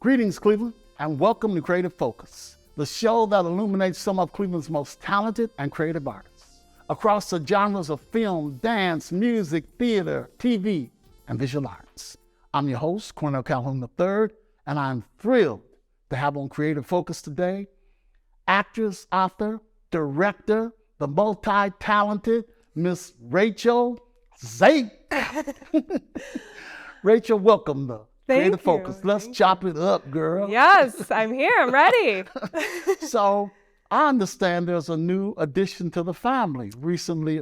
Greetings, Cleveland, and welcome to Creative Focus, the show that illuminates some of Cleveland's most talented and creative artists across the genres of film, dance, music, theater, TV, and visual arts. I'm your host, Cornell Calhoun III, and I'm thrilled to have on Creative Focus today actress, author, director, the multi-talented Miss Rachel Zake. Rachel, welcome to Creative Focus. Let's chop it up, girl. Yes, I'm here. I'm ready. So I understand there's a new addition to the family recently.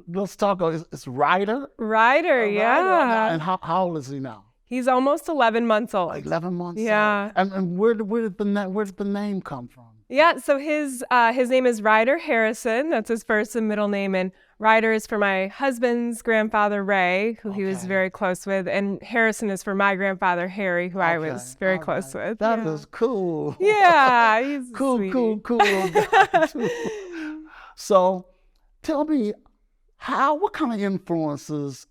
Let's talk. It's Ryder. Ryder, yeah. And how old is he now? He's almost 11 months old. 11 months. Yeah. Old. And where did the name come from? Yeah. So his name is Ryder Harrison. That's his first and middle name, and Ryder is for my husband's grandfather, Ray, who he was very close with, and Harrison is for my grandfather, Harry, who I was very close with. That is cool. Yeah, he's cool, sweetie. cool little guy, too. So, tell me, what kind of influences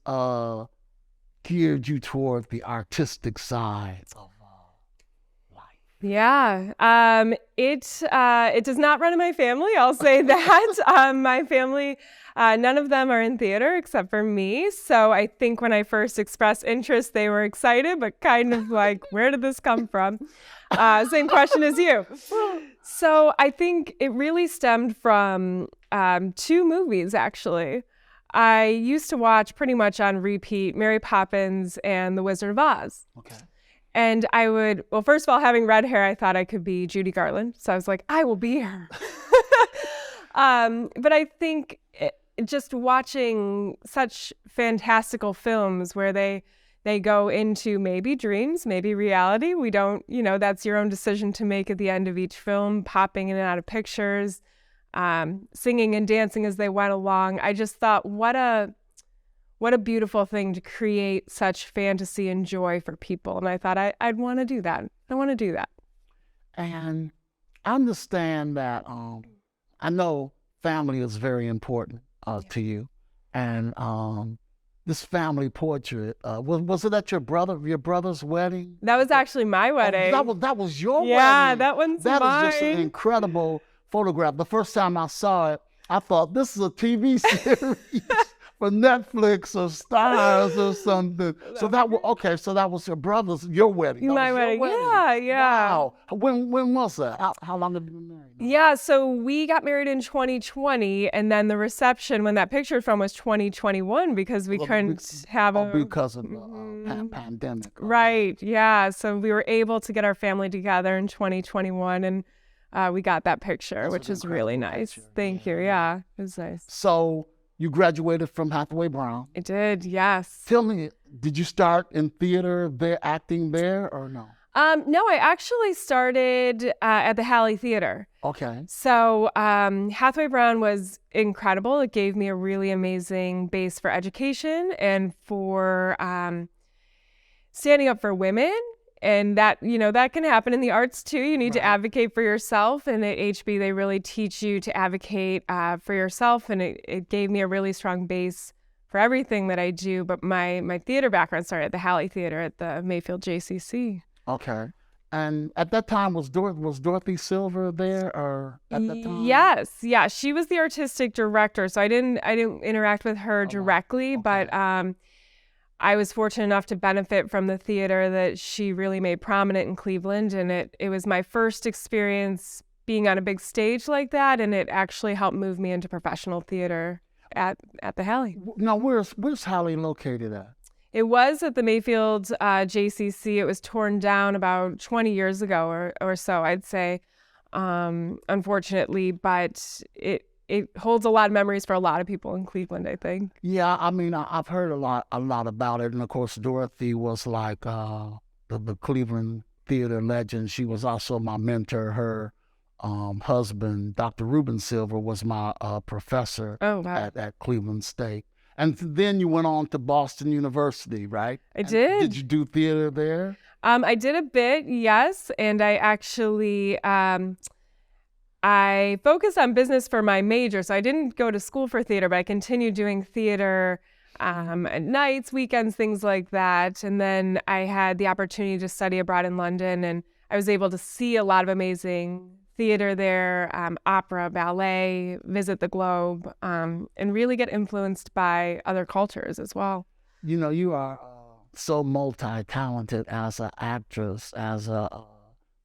geared you toward the artistic side of life? Yeah, it does not run in my family. I'll say that. My family. None of them are in theater except for me. So I think when I first expressed interest, they were excited, but kind of like, where did this come from? Same question as you. So I think it really stemmed from two movies, actually. I used to watch pretty much on repeat Mary Poppins and The Wizard of Oz. Okay. And I would, well, first of all, having red hair, I thought I could be Judy Garland. So I was like, I will be her. But I think just watching such fantastical films where they go into maybe dreams, maybe reality. We don't, that's your own decision to make at the end of each film, popping in and out of pictures, singing and dancing as they went along. I just thought, what a beautiful thing to create such fantasy and joy for people. And I thought I'd want to do that. I want to do that. And I understand that, I know family is very important to you. And this family portrait, was it at your brother's wedding? That was actually my wedding. That was your wedding? Yeah, that one's mine. That is just an incredible photograph. The first time I saw it, I thought, this is a TV series for Netflix or Stars or something. So that was your wedding. My wedding. Yeah. Wow. When was that? How long have you been married? Yeah, so we got married in 2020, and then the reception when that picture from was 2021 because we couldn't have because of the pandemic. Right. Yeah. So we were able to get our family together in 2021, and we got that picture, which is really nice. Picture. Thank you. Yeah, it was nice. So you graduated from Hathaway Brown. I did, yes. Tell me, did you start in theater there, acting there, or no? No, I actually started at the Halle Theatre. Okay. So Hathaway Brown was incredible. It gave me a really amazing base for education and for standing up for women. And that, that can happen in the arts too. You need to advocate for yourself. And at HB, they really teach you to advocate for yourself. And it gave me a really strong base for everything that I do. But my theater background started at the Halle Theatre at the Mayfield JCC. Okay. And at that time, was Dorothy Silver there, or at that time? Yes. Yeah. She was the artistic director. So I didn't interact with her directly, but I was fortunate enough to benefit from the theater that she really made prominent in Cleveland. And it was my first experience being on a big stage like that. And it actually helped move me into professional theater at the Halle. Now, where's Halle located at? It was at the Mayfield JCC. It was torn down about 20 years ago or so, I'd say, unfortunately. But it holds a lot of memories for a lot of people in Cleveland, I think. Yeah, I mean, I've heard a lot about it. And, of course, Dorothy was like the Cleveland theater legend. She was also my mentor. Her husband, Dr. Reuben Silver, was my professor at Cleveland State. And then you went on to Boston University, right? I did. Did you do theater there? I did a bit, yes. And I actually... I focused on business for my major, so I didn't go to school for theater, but I continued doing theater at nights, weekends, things like that. And then I had the opportunity to study abroad in London, and I was able to see a lot of amazing theater there, opera, ballet, visit the Globe, and really get influenced by other cultures as well. You know, you are so multi-talented as an actress, as a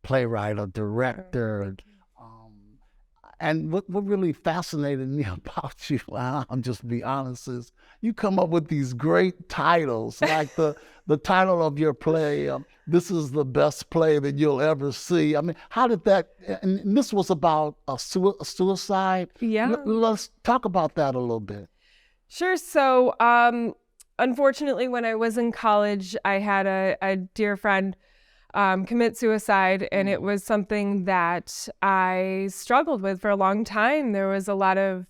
playwright, a director. And what really fascinated me about you, I'll just be honest, is you come up with these great titles, like the title of your play, this is the best play that you'll ever see. I mean, how did that, and this was about a suicide. Yeah. Let's talk about that a little bit. Sure. So, unfortunately, when I was in college, I had a dear friend commit suicide, and it was something that I struggled with for a long time. There was a lot of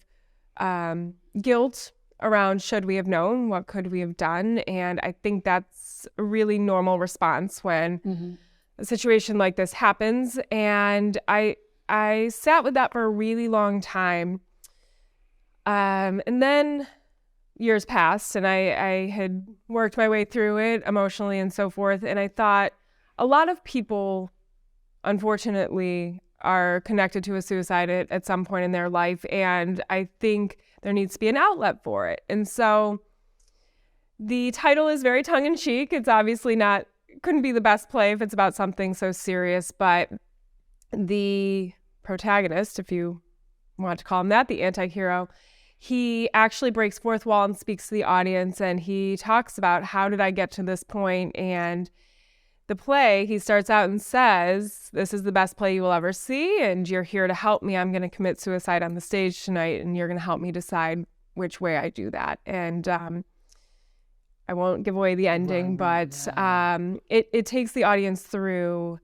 guilt around, should we have known? What could we have done? And I think that's a really normal response when a situation like this happens. And I sat with that for a really long time. And then years passed, and I had worked my way through it emotionally and so forth. And I thought, a lot of people, unfortunately, are connected to a suicide at some point in their life, and I think there needs to be an outlet for it. And so the title is very tongue-in-cheek. It's obviously couldn't be the best play if it's about something so serious, but the protagonist, if you want to call him that, the anti-hero, he actually breaks fourth wall and speaks to the audience, and he talks about, how did I get to this point? And the play, he starts out and says, this is the best play you will ever see, and you're here to help me. I'm going to commit suicide on the stage tonight, and you're going to help me decide which way I do that. And I won't give away the ending, but it takes the audience through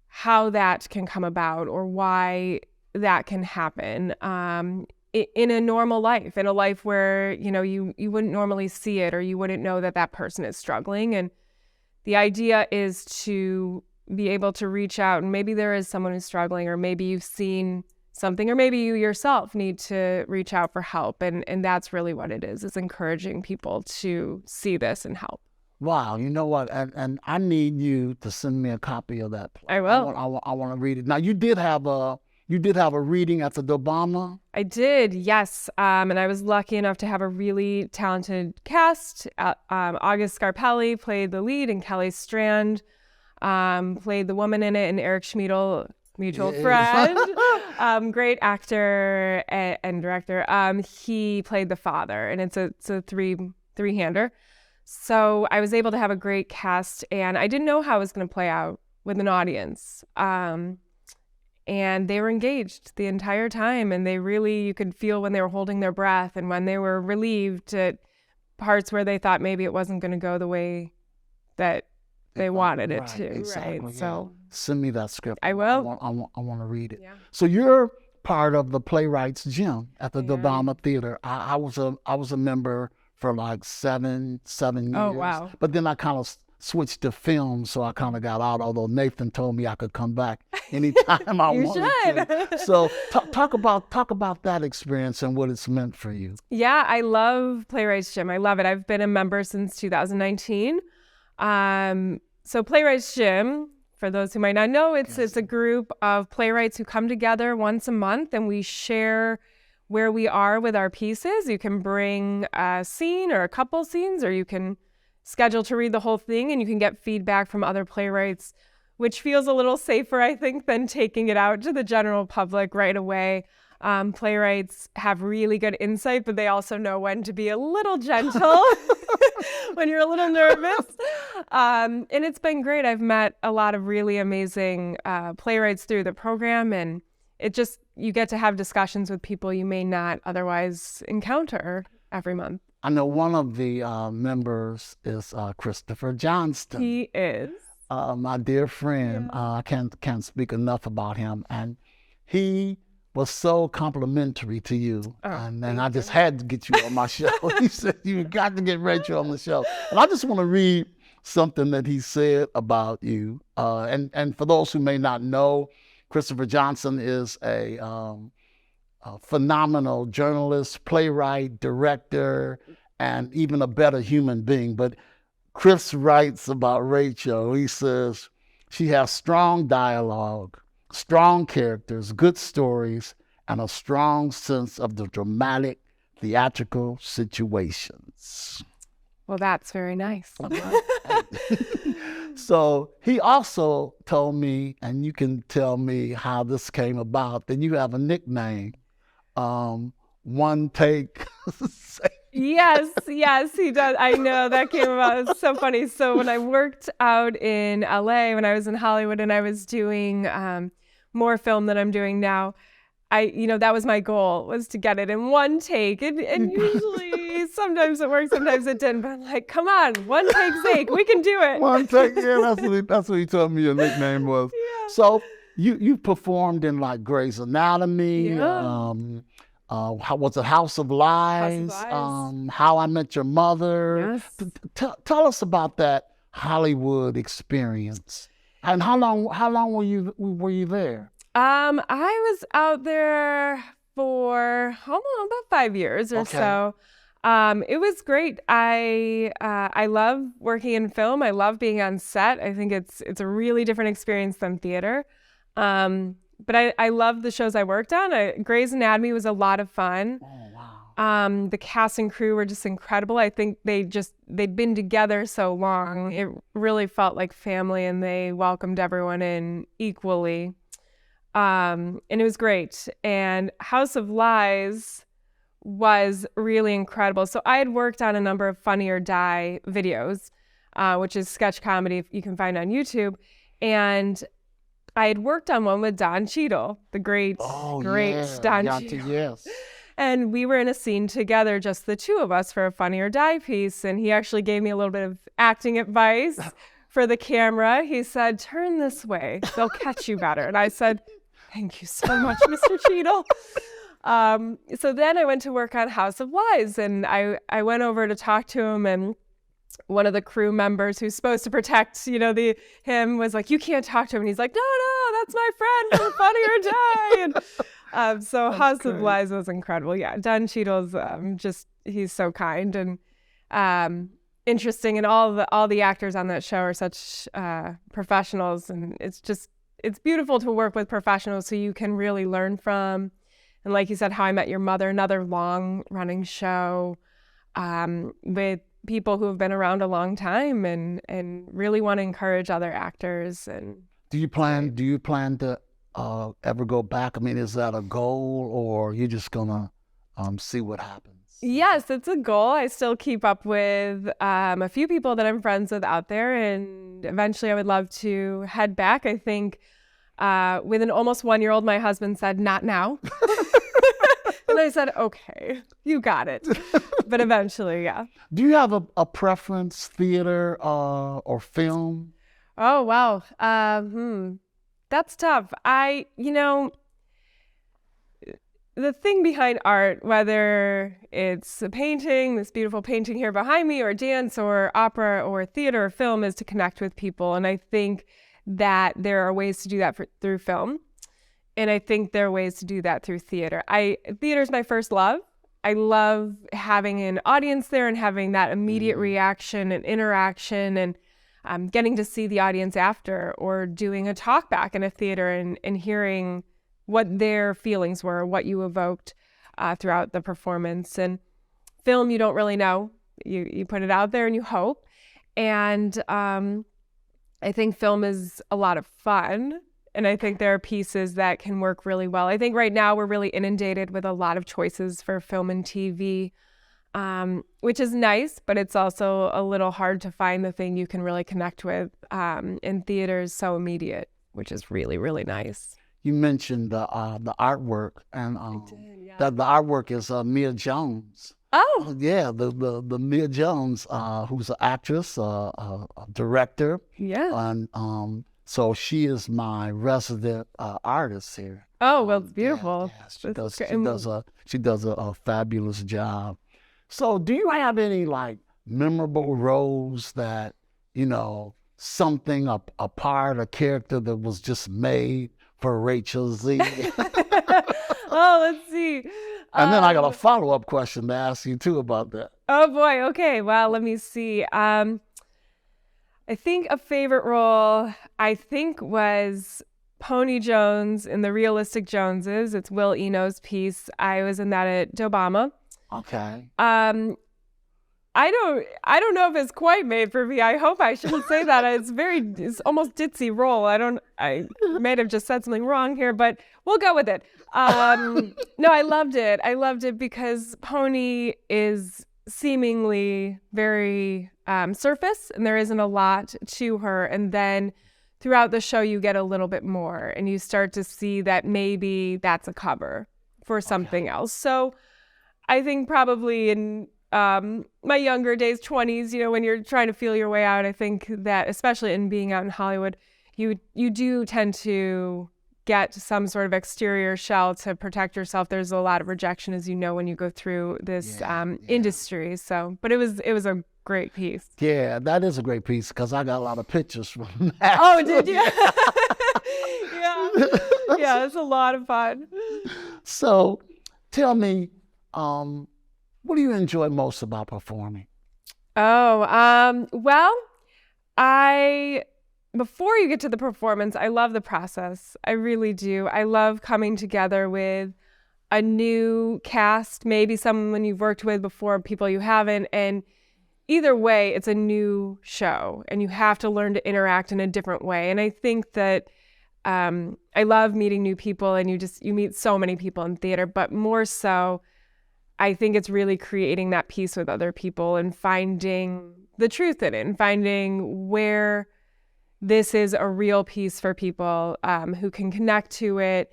how that can come about, or why that can happen in a normal life, in a life where, you know, you wouldn't normally see it, or you wouldn't know that person is struggling. And the idea is to be able to reach out, and maybe there is someone who's struggling, or maybe you've seen something, or maybe you yourself need to reach out for help. And that's really what it is. It's encouraging people to see this and help. Wow, you know what? And I need you to send me a copy of that play. I will. I want to read it. Now, you did have a reading at the Dobama. I did, yes. And I was lucky enough to have a really talented cast. August Scarpelli played the lead, and Kelly Strand played the woman in it, and Eric Schmiedel, mutual friend, great actor and director. He played the father, and it's a three-hander. So I was able to have a great cast, and I didn't know how it was going to play out with an audience. And they were engaged the entire time, and you could feel when they were holding their breath, and when they were relieved at parts where they thought maybe it wasn't going to go the way that they wanted it to. Exactly, right. Yeah. So send me that script. I will. I want to read it. Yeah. So you're part of the Playwrights Gym at the Dobama Theatre. I was a member for like seven years. Oh, wow. But then I kind of switched to film, so I kind of got out, although Nathan told me I could come back anytime I wanted to. So talk about that experience and what it's meant for you. Yeah, I love Playwrights Gym. I love it. I've been a member since 2019. So Playwrights Gym, for those who might not know, it's a group of playwrights who come together once a month, and we share where we are with our pieces. You can bring a scene or a couple scenes, or you can schedule to read the whole thing, and you can get feedback from other playwrights, which feels a little safer, I think, than taking it out to the general public right away. Playwrights have really good insight, but they also know when to be a little gentle when you're a little nervous. And it's been great. I've met a lot of really amazing playwrights through the program, and you get to have discussions with people you may not otherwise encounter every month. I know one of the members is Christopher Johnston. He is. My dear friend. Yeah. I can't speak enough about him. And he was so complimentary to you. And I just had to get you on my show. He said, you got to get Rachel on the show. And I just want to read something that he said about you. And for those who may not know, Christopher Johnston is a phenomenal journalist, playwright, director, and even a better human being. But Chris writes about Rachel. He says, she has strong dialogue, strong characters, good stories, and a strong sense of the dramatic, theatrical situations. Well, that's very nice. So he also told me, and you can tell me how this came about, that you have a nickname, One Take. Yes, he does. I know that came about. It's so funny. So when I worked out in LA, when I was in Hollywood and I was doing more film than I'm doing now, that was my goal, was to get it in one take. And usually, sometimes it worked, sometimes it didn't. But I'm like, come on, one take, Zake, we can do it. One take, yeah, that's what he told me your nickname was. Yeah. So you performed in like Grey's Anatomy, Yeah. how was it, House of Lies, How I Met Your Mother. Yes. Tell us about that Hollywood experience. And how long were you there? I was out there for about 5 years or so. It was great. I love working in film. I love being on set. I think it's a really different experience than theater. But I love the shows I worked on. Grey's Anatomy was a lot of fun. Oh, wow. The cast and crew were just incredible. I think they'd been together so long. It really felt like family, and they welcomed everyone in equally. And it was great. And House of Lies was really incredible. So I had worked on a number of Funny or Die videos, which is sketch comedy you can find on YouTube. And I had worked on one with Don Cheadle, the great Don Cheadle. Yes. And we were in a scene together, just the two of us, for a Funny or Die piece. And he actually gave me a little bit of acting advice for the camera. He said, turn this way, they'll catch you better. And I said, thank you so much, Mr. Cheadle. So then I went to work on House of Lies, and I went over to talk to him, and one of the crew members who's supposed to protect, him was like, you can't talk to him. And he's like, no, that's my friend from Funny or Die. And so House of Lies was incredible. Yeah, Don Cheadle's he's so kind and interesting, and all the actors on that show are such professionals, and it's beautiful to work with professionals who you can really learn from. And like you said, How I Met Your Mother, another long-running show with people who have been around a long time and really want to encourage other actors. And do you plan to ever go back? I mean, is that a goal, or you're just gonna see what happens? Yes, it's a goal. I still keep up with a few people that I'm friends with out there, and eventually I would love to head back. I think with an almost 1-year-old, my husband said, not now. And I said, okay, you got it. But eventually, yeah. Do you have a preference, theater or film? Oh, wow. That's tough. The thing behind art, whether it's a painting, this beautiful painting here behind me, or dance or opera or theater or film, is to connect with people. And I think that there are ways to do that through film. And I think there are ways to do that through theater. Theater is my first love. I love having an audience there and having that immediate reaction and interaction, and getting to see the audience after, or doing a talk back in a theater and hearing what their feelings were, what you evoked throughout the performance. And film, you don't really know. You put it out there and you hope. And I think film is a lot of fun. And I think there are pieces that can work really well. I think right now we're really inundated with a lot of choices for film and TV, which is nice, but it's also a little hard to find the thing you can really connect with. And theater is so immediate, which is really, really nice. You mentioned the artwork, and that the artwork is Mia Jones. Oh, yeah, the Mia Jones, who's an actress, a director. Yeah. And so she is my resident artist here. Oh, well, it's beautiful. Yeah, she does a fabulous job. So do you have any like memorable roles that, something, a part, a character that was just made for Rachel Z? Oh, let's see. And then I got a follow-up question to ask you too about that. Oh boy. Okay. Well, let me see. I think a favorite role was Pony Jones in The Realistic Joneses. It's Will Eno's piece. I was in that at Dobama. Okay. I don't know if it's quite made for me. I hope I shouldn't say that. It's almost ditzy role. I may have just said something wrong here, but we'll go with it. No, I loved it. I loved it because Pony is seemingly very surface, and there isn't a lot to her. And then throughout the show, you get a little bit more, and you start to see that maybe that's a cover for something else. So I think probably in my younger days, 20s, when you're trying to feel your way out, I think that especially in being out in Hollywood, you do tend to get some sort of exterior shell to protect yourself. There's a lot of rejection, as you know, when you go through this industry. So, but it was a great piece. Yeah, that is a great piece because I got a lot of pictures from that. Oh, did you? Yeah, it's a lot of fun. So, tell me, what do you enjoy most about performing? Oh, well, before you get to the performance, I love the process. I really do. I love coming together with a new cast, maybe someone you've worked with before, people you haven't. And either way, it's a new show and you have to learn to interact in a different way. And I think that I love meeting new people, and you meet so many people in theater, but more so, I think it's really creating that peace with other people and finding the truth in it and finding where this is a real piece for people who can connect to it,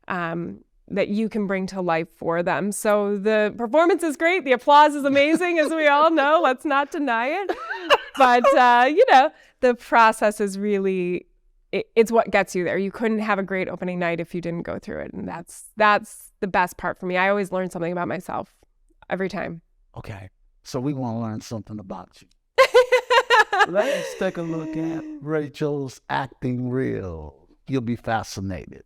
that you can bring to life for them. So the performance is great. The applause is amazing, as we all know. Let's not deny it. But, the process is really, it's what gets you there. You couldn't have a great opening night if you didn't go through it. And that's the best part for me. I always learn something about myself every time. Okay. So we want to learn something about you. Let's take a look at Rachel's acting reel. You'll be fascinated.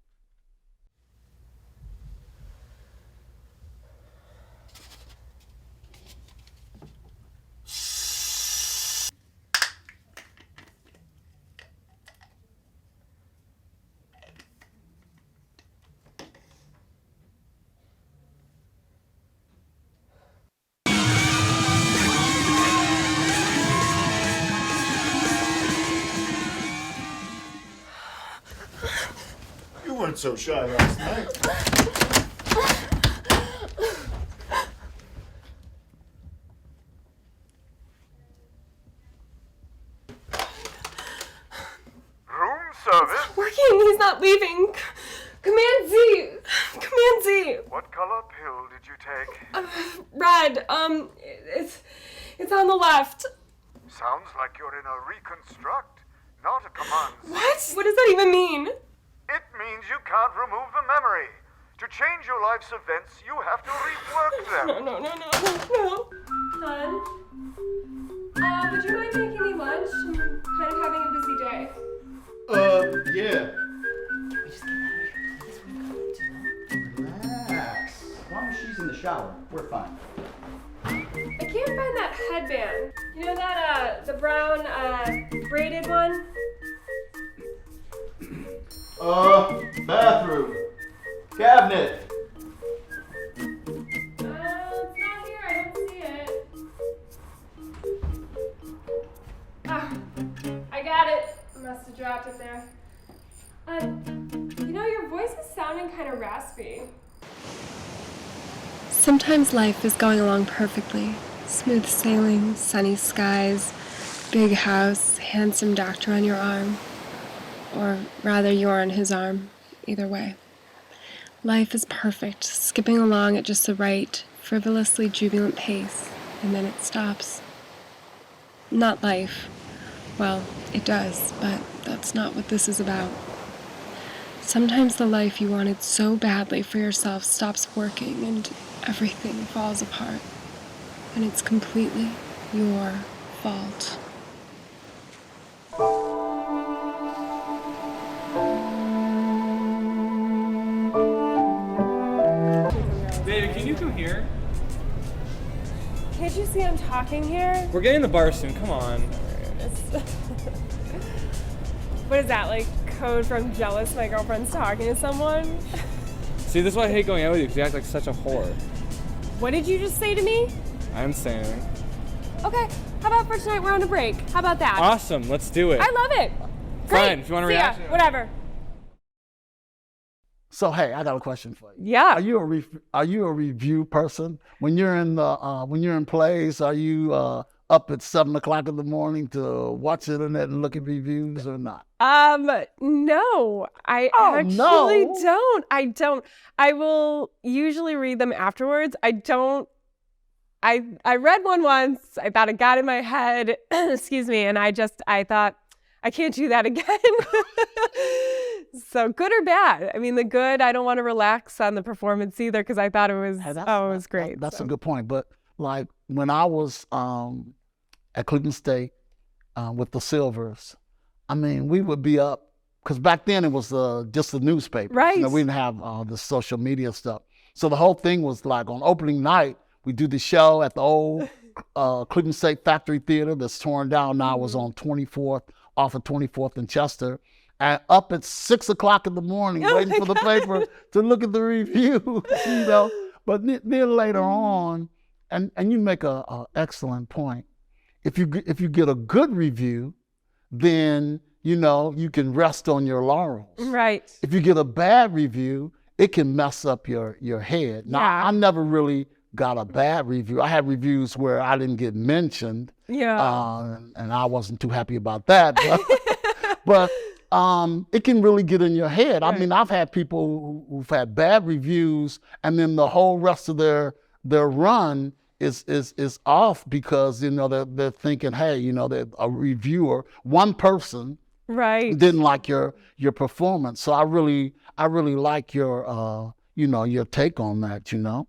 You weren't so shy last night. Room service? It's working. He's not leaving. Command Z. Command Z. What color pill did you take? Red. It's on the left. Sounds like you're in a reconstruct, not a command. What? What does that even mean? It means you can't remove the memory. To change your life's events, you have to rework them. No. Hun? Would you mind making me lunch? I'm kind of having a busy day. Yeah. Relax. As long as she's in the shower, we're fine. I can't find that headband. You know that, the brown, braided one? Bathroom. Cabinet. It's not here. I don't see it. I got it. I must have dropped it there. Your voice is sounding kind of raspy. Sometimes life is going along perfectly. Smooth sailing, sunny skies, big house, handsome doctor on your arm. Or rather, you're on his arm. Either way. Life is perfect, skipping along at just the right, frivolously jubilant pace, and then it stops. Not life. Well, it does, but that's not what this is about. Sometimes the life you wanted so badly for yourself stops working and everything falls apart. And it's completely your fault. David, can you you come here? Can't you see I'm talking here? We're getting the bar soon, come on. What is that, like code from jealous my girlfriend's talking to someone? See, this is why I hate going out with you, because you act like such a whore. What did you just say to me? I didn't say anything. Okay, how about for tonight we're on a break? How about that? Awesome, let's do it. I love it. Great. Fine, if you want to See ya. react. Whatever. So hey, I got a question for you. Yeah. Are you a review person? When you're in plays, are you up at 7 o'clock in the morning to watch the internet and look at reviews or not? No, I actually don't. I don't. I will usually read them afterwards. I don't. I read one once. I thought it got in my head. Excuse me, and I thought I can't do that again. So good or bad? I mean, the good, I don't want to relax on the performance either because I thought it was it was great. That's a good point. But like when I was at Cleveland State with the Silvers, I mean, we would be up because back then it was just the newspaper. Right. You know, we didn't have the social media stuff. So the whole thing was like on opening night, we do the show at the old Cleveland State Factory Theater that's torn down now. It was on 24th, off of 24th and Chester. And up at 6 o'clock in the morning, waiting for the paper to look at the review, you know. But then later on, and you make a excellent point. If you get a good review, then you know you can rest on your laurels. Right. If you get a bad review, it can mess up your head. Now, I never really got a bad review. I had reviews where I didn't get mentioned. Yeah. And I wasn't too happy about that. But it can really get in your head. Right. I mean, I've had people who've had bad reviews, and then the whole rest of their run is off because you know they're thinking, hey, you know, that a reviewer, one person, right, didn't like your performance. So I really like your you know, your take on that. You know,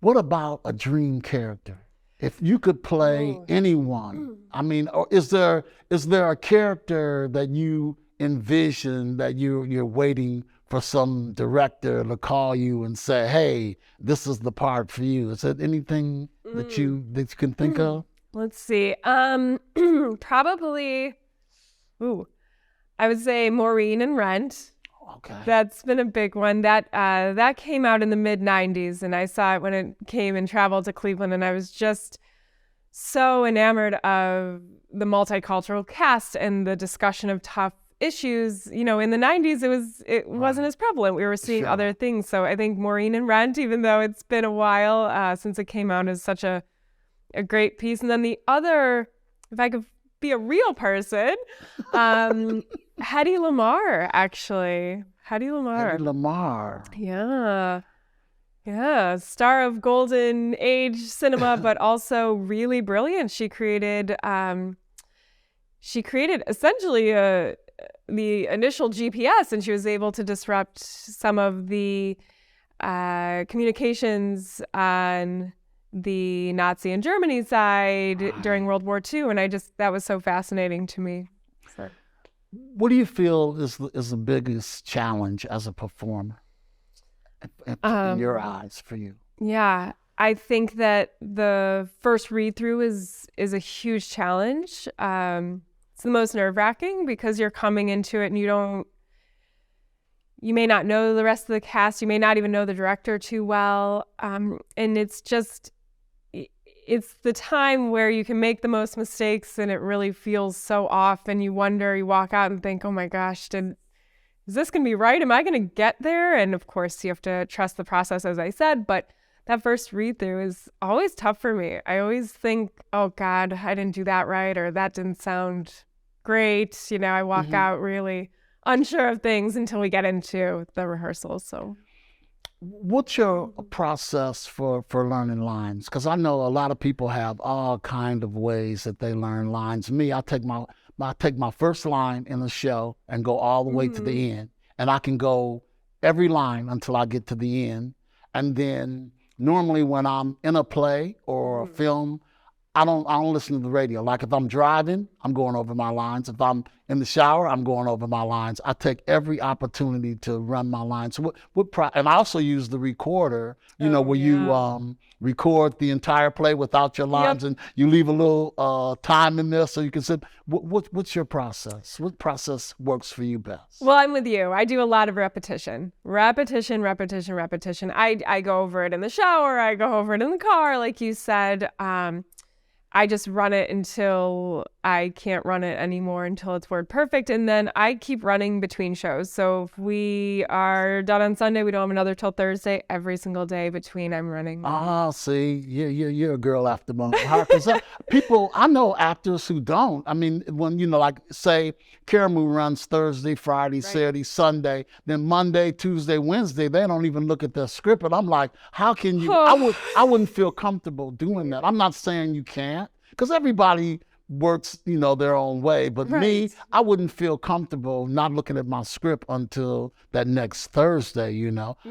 what about a dream character? If you could play anyone, I mean, or is there a character that you envision that you're waiting for some director to call you and say, hey, this is the part for you? Is there anything that you can think of? Let's see. Probably, I would say Maureen in Rent. Okay. That's been a big one. That came out in the mid-90s, and I saw it when it came and traveled to Cleveland, and I was just so enamored of the multicultural cast and the discussion of tough issues. You know, in the 90s, it wasn't as prevalent. We were seeing other things. So I think Maureen in Rent, even though it's been a while since it came out, is such a great piece. And then the other, if I could be a real person, Hedy Lamarr, actually. Hedy Lamarr. Yeah, star of golden age cinema, but also really brilliant. She created essentially the initial GPS, and she was able to disrupt some of the communications on the Nazi and Germany side during World War II, and that was so fascinating to me. So. What do you feel is the biggest challenge as a performer in your eyes for you? Yeah, I think that the first read-through is a huge challenge. It's the most nerve-wracking because you're coming into it and you may not know the rest of the cast, you may not even know the director too well, and it's the time where you can make the most mistakes and it really feels so off, and you walk out and think, oh my gosh, is this going to be right? Am I going to get there? And of course, you have to trust the process, as I said, but that first read-through is always tough for me. I always think, oh God, I didn't do that right, or that didn't sound great. You know, I walk out really unsure of things until we get into the rehearsals, so. What's your process for learning lines? Because I know a lot of people have all kind of ways that they learn lines. Me, I take my first line in the show and go all the way to the end, and I can go every line until I get to the end. And then normally when I'm in a play or a film, I don't listen to the radio. Like if I'm driving, I'm going over my lines. If I'm in the shower, I'm going over my lines. I take every opportunity to run my lines. So and I also use the recorder, where you record the entire play without your lines, and you leave a little time in there so you can sit. What's your process? What process works for you best? Well, I'm with you. I do a lot of repetition. Repetition. I go over it in the shower. I go over it in the car, like you said. I just run it until I can't run it anymore, until it's word perfect. And then I keep running between shows. So if we are done on Sunday, we don't have another till Thursday. Every single day between, I'm running. See, you're a girl after my heart. 'Cause I know actors who don't. I mean, when, like say Karamu runs Thursday, Friday, Saturday, Sunday, then Monday, Tuesday, Wednesday, they don't even look at their script. And I'm like, how can you? I wouldn't feel comfortable doing that. I'm not saying you can't. Because everybody works, their own way. But me, I wouldn't feel comfortable not looking at my script until that next Thursday,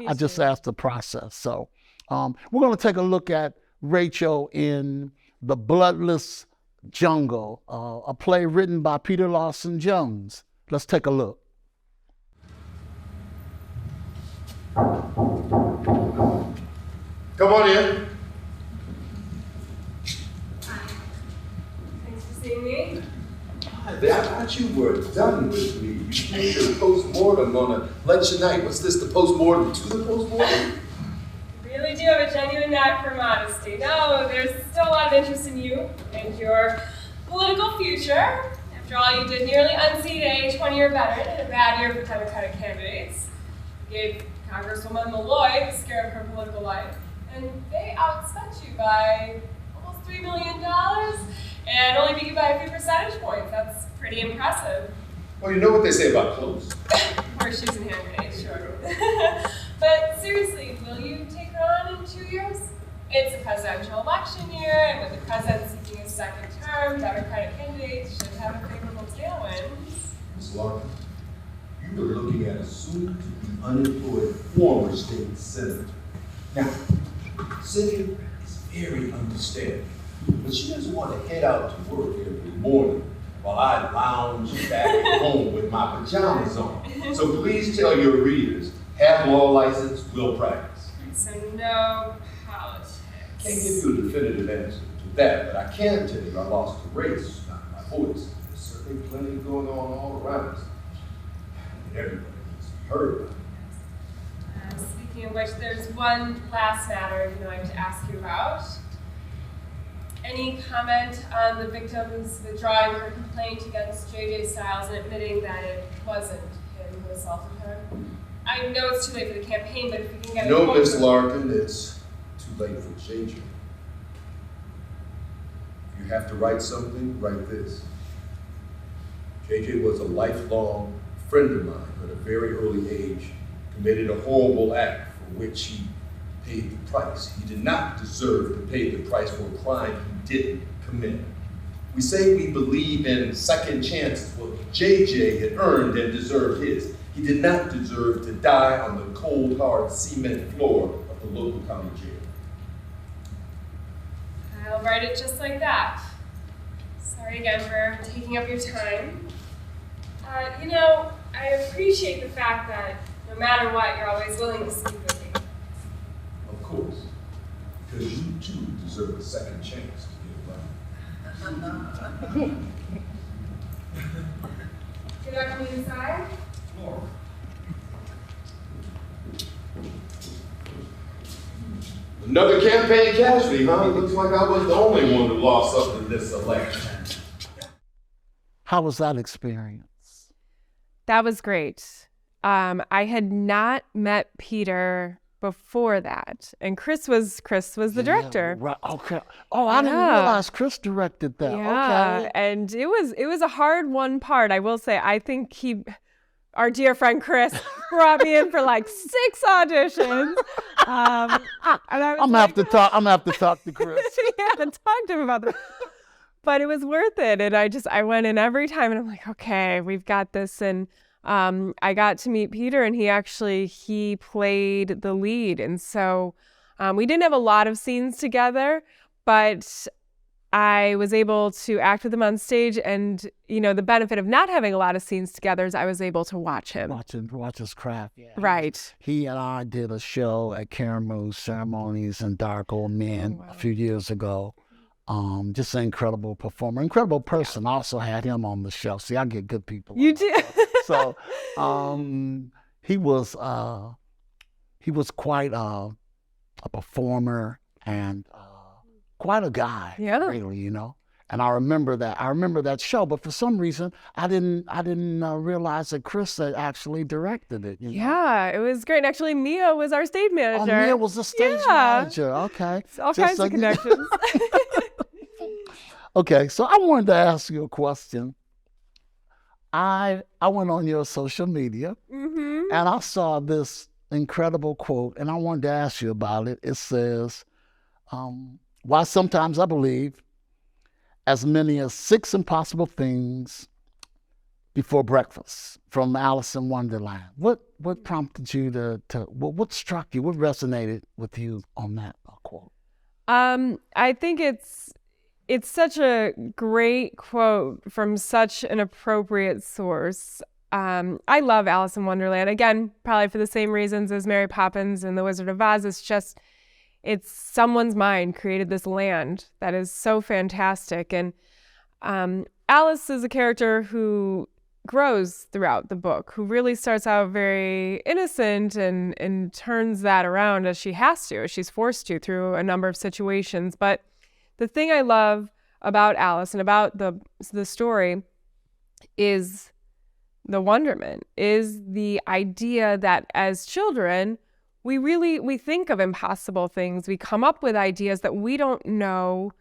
I just asked the process. So we're going to take a look at Rachel in The Bloodless Jungle, a play written by Peter Lawson Jones. Let's take a look. Come on in. See me? I thought you were done with me. You made a post-mortem on a election night. What's this, the post-mortem to the post-mortem? Really do have a genuine knack for modesty. No, there's still a lot of interest in you and your political future. After all, you did nearly unseat a 20-year veteran in a bad year for Democratic candidates. You gave Congresswoman Malloy the scare of her political life, and they outspent you by almost $3 million. And only beat you by a few percentage points. That's pretty impressive. Well, you know what they say about clothes. Horseshoes and hand grenades, sure. But seriously, will you take her on in 2 years? It's a presidential election year, and with the president seeking a second term, Democratic candidates should have a favorable tailwind. Ms. Larkin, you were looking at a soon-to-be unemployed former state senator. Now, Cynthia is very understanding. But she doesn't want to head out to work every morning while I lounge back at home with my pajamas on. So please tell your readers, have law license, will practice. So no politics. Can't give you a definitive answer to that, but I can tell you I lost a race, not my voice. There's certainly plenty going on all around us. Everybody needs to be heard about it. Speaking of which, there's one last matter I'd like to ask you about. Any comment on the victims withdrawing her complaint against J.J. Styles and admitting that it wasn't him who assaulted her? I know it's too late for the campaign, but if we can get No, Miss Larkin, it's too late for J.J. If you have to write something, write this. J.J. was a lifelong friend of mine who at a very early age committed a horrible act for which he paid the price. He did not deserve to pay the price for a crime he didn't commit. We say we believe in second chances. Well, JJ had earned and deserved his. He did not deserve to die on the cold, hard cement floor of the local county jail. I'll write it just like that. Sorry again for taking up your time. I appreciate the fact that no matter what, you're always willing to speak with me. Of course, because you too deserve a second chance to get right. You're not coming inside? Laura. Another campaign casualty, huh? Looks like I was the only one who lost something this election. How was that experience? That was great. I had not met Peter before that, and Chris was the director. Right. Okay. Oh, I didn't realize Chris directed that. Yeah, okay. and it was a hard one part. I will say. I think our dear friend Chris, brought me in for like 6 auditions. And I'm gonna have to talk to Chris. Yeah, to talk to him about that. But it was worth it, and I went in every time, and I'm like, okay, we've got this, and I got to meet Peter, and he played the lead, and so we didn't have a lot of scenes together, but I was able to act with him on stage, and the benefit of not having a lot of scenes together is I was able to watch him. Watch his craft. Yeah. Right. He and I did a show at Caramel's Ceremonies and Dark Old Men a few years ago. Just an incredible performer, incredible person. I also had him on the show. See, I get good people. You do. So he was quite a performer and quite a guy, really, And I remember that show, but for some reason I didn't realize that Chris had actually directed it. Yeah, it was great. And actually, Mia was our stage manager. Oh, Mia was the stage manager. Okay, all kinds of connections. Okay, so I wanted to ask you a question. I went on your social media and I saw this incredible quote, and I wanted to ask you about it. It says, why sometimes I believe as many as 6 impossible things before breakfast, from Alice in Wonderland. What prompted you what struck you? What resonated with you on that quote? I think it's such a great quote from such an appropriate source. I love Alice in Wonderland. Again, probably for the same reasons as Mary Poppins and The Wizard of Oz. It's someone's mind created this land that is so fantastic. And Alice is a character who grows throughout the book, who really starts out very innocent and turns that around as she has to, as she's forced to through a number of situations. But the thing I love about Alice and about the story is the wonderment, is the idea that as children, we think of impossible things. We come up with ideas that we don't know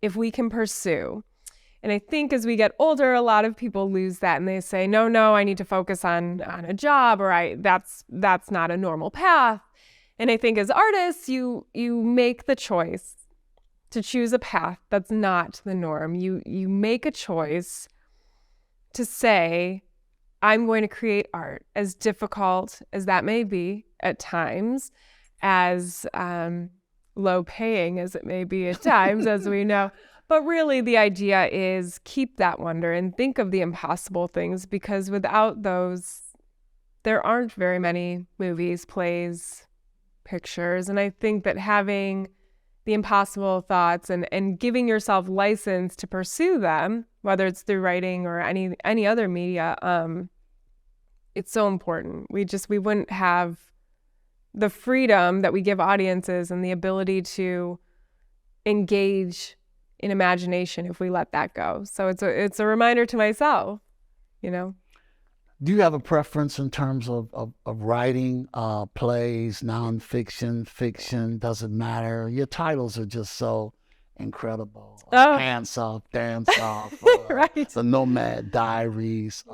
if we can pursue. And I think as we get older, a lot of people lose that and they say, no, I need to focus on a job, or that's not a normal path. And I think as artists, you make the choice to choose a path that's not the norm. You make a choice to say, I'm going to create art, as difficult as that may be at times, as low paying as it may be at times, as we know. But really the idea is keep that wonder and think of the impossible things, because without those, there aren't very many movies, plays, pictures. And I think that having the impossible thoughts and giving yourself license to pursue them, whether it's through writing or any other media, it's so important. We wouldn't have the freedom that we give audiences and the ability to engage in imagination if we let that go. So it's a reminder to myself, Do you have a preference in terms of writing plays, nonfiction, fiction? Doesn't matter. Your titles are just so incredible. Pants Off, Dance Off, right. The Nomad Diaries.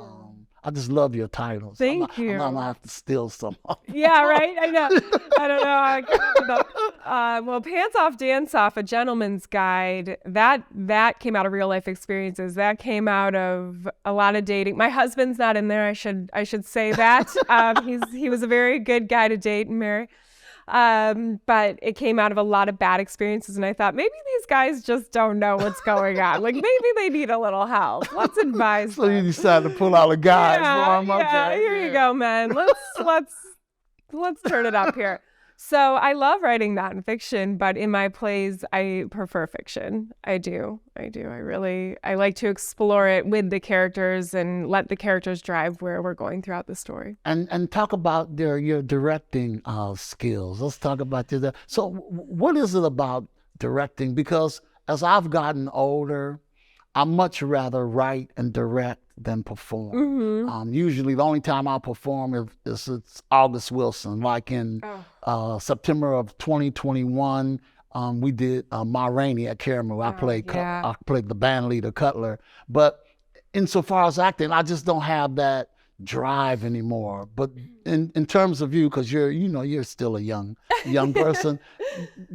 I just love your titles. Thank you. I'm not gonna have to steal some. Yeah, right. I know. I don't know. Well, Pants Off, Dance Off, A Gentleman's Guide. That came out of real life experiences. That came out of a lot of dating. My husband's not in there. I should say that. He was a very good guy to date and marry. But it came out of a lot of bad experiences, and I thought maybe these guys just don't know what's going on. Like maybe they need a little help. Let's advise them. So you decided to pull out a guide for them. Yeah, Okay. here you go, man. Let's turn it up here. So I love writing nonfiction, but in my plays, I prefer fiction. I do. I like to explore it with the characters and let the characters drive where we're going throughout the story. And talk about your directing skills. Let's talk about your. So what is it about directing? Because as I've gotten older, I much rather write and direct than perform. Usually the only time I perform is it's August Wilson, like in September of 2021. We did Ma Rainey at Caramel. I played the band leader Cutler. But insofar as acting, I just don't have that drive anymore. But in terms of you, because you're still a young person,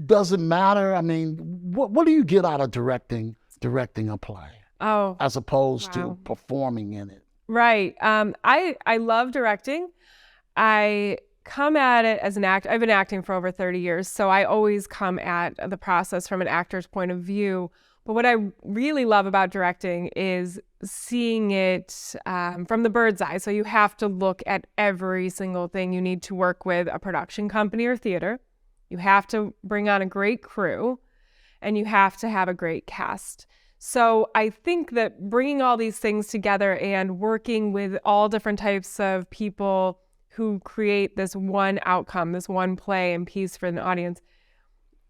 does it matter? I mean, what do you get out of directing a play? As opposed to performing in it. Right. I love directing. I come at it as an actor. I've been acting for over 30 years, so I always come at the process from an actor's point of view. But what I really love about directing is seeing it from the bird's eye. So you have to look at every single thing. You need to work with a production company or theater. You have to bring on a great crew, and you have to have a great cast. So I think that bringing all these things together and working with all different types of people who create this one outcome, this one play and piece for an audience,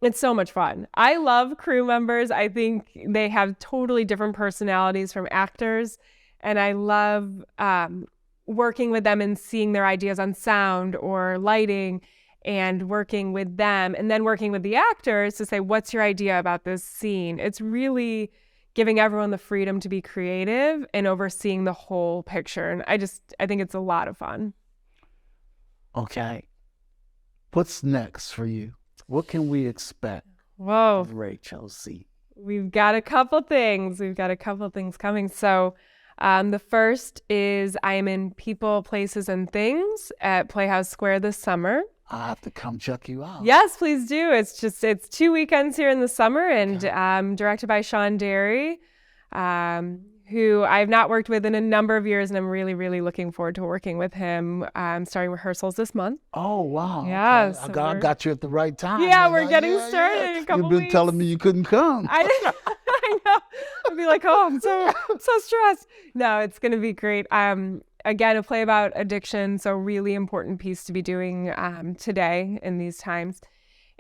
it's so much fun. I love crew members. I think they have totally different personalities from actors, and I love working with them and seeing their ideas on sound or lighting, and working with them, and then working with the actors to say, what's your idea about this scene? It's really giving everyone the freedom to be creative and overseeing the whole picture. And I think it's a lot of fun. Okay. What's next for you? What can we expect? Whoa. Rachel Z. We've got a couple things. Coming. So the first is I am in People, Places, and Things at Playhouse Square this summer. I have to come check you out. Yes, please do. It's 2 weekends here in the summer, and directed by Sean Derry, who I've not worked with in a number of years, and I'm really, really looking forward to working with him. Starting rehearsals this month. Oh, wow. Yeah. Okay. So I got you at the right time. Yeah, we're getting started in a couple You've been weeks. telling me you couldn't come. I know. I'd be like, oh, I'm so stressed. No, it's going to be great. Again, a play about addiction, so really important piece to be doing today in these times.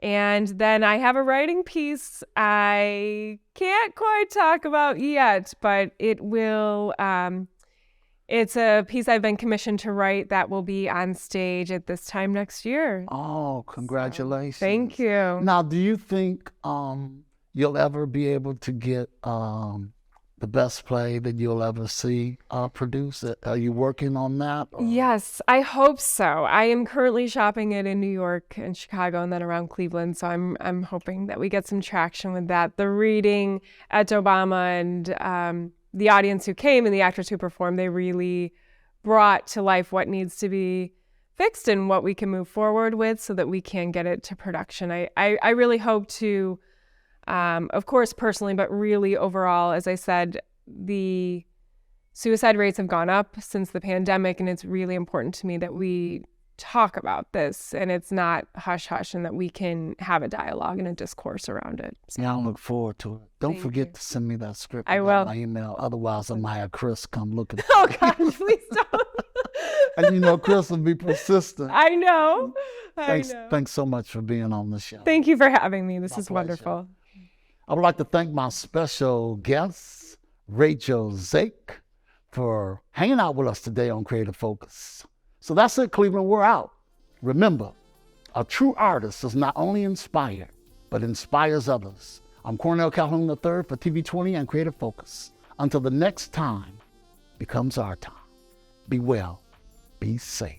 And then I have a writing piece I can't quite talk about yet, but it will, it's a piece I've been commissioned to write that will be on stage at this time next year. Oh, congratulations. Thank you. Now, do you think you'll ever be able to get the best play that you'll ever see produced? Are you working on that? Or? Yes, I hope so. I am currently shopping it in New York and Chicago and then around Cleveland. So I'm hoping that we get some traction with that. The reading at Dobama and the audience who came and the actors who performed, they really brought to life what needs to be fixed and what we can move forward with so that we can get it to production. I really hope to, of course, personally, but really overall, as I said, the suicide rates have gone up since the pandemic, and it's really important to me that we talk about this and it's not hush-hush, and that we can have a dialogue and a discourse around it. So. Yeah, I look forward to it. Don't Thank forget you. to send me that script. I will. My email. Otherwise, I might have Chris come looking. Oh, God, please don't. And Chris will be persistent. I know. Thanks so much for being on the show. Thank you for having me. This My is pleasure. wonderful. I would like to thank my special guest, Rachel Zake, for hanging out with us today on Creative Focus. So that's it, Cleveland. We're out. Remember, a true artist does not only inspire, but inspires others. I'm Cornell Calhoun III for TV20 and Creative Focus. Until the next time becomes our time. Be well. Be safe.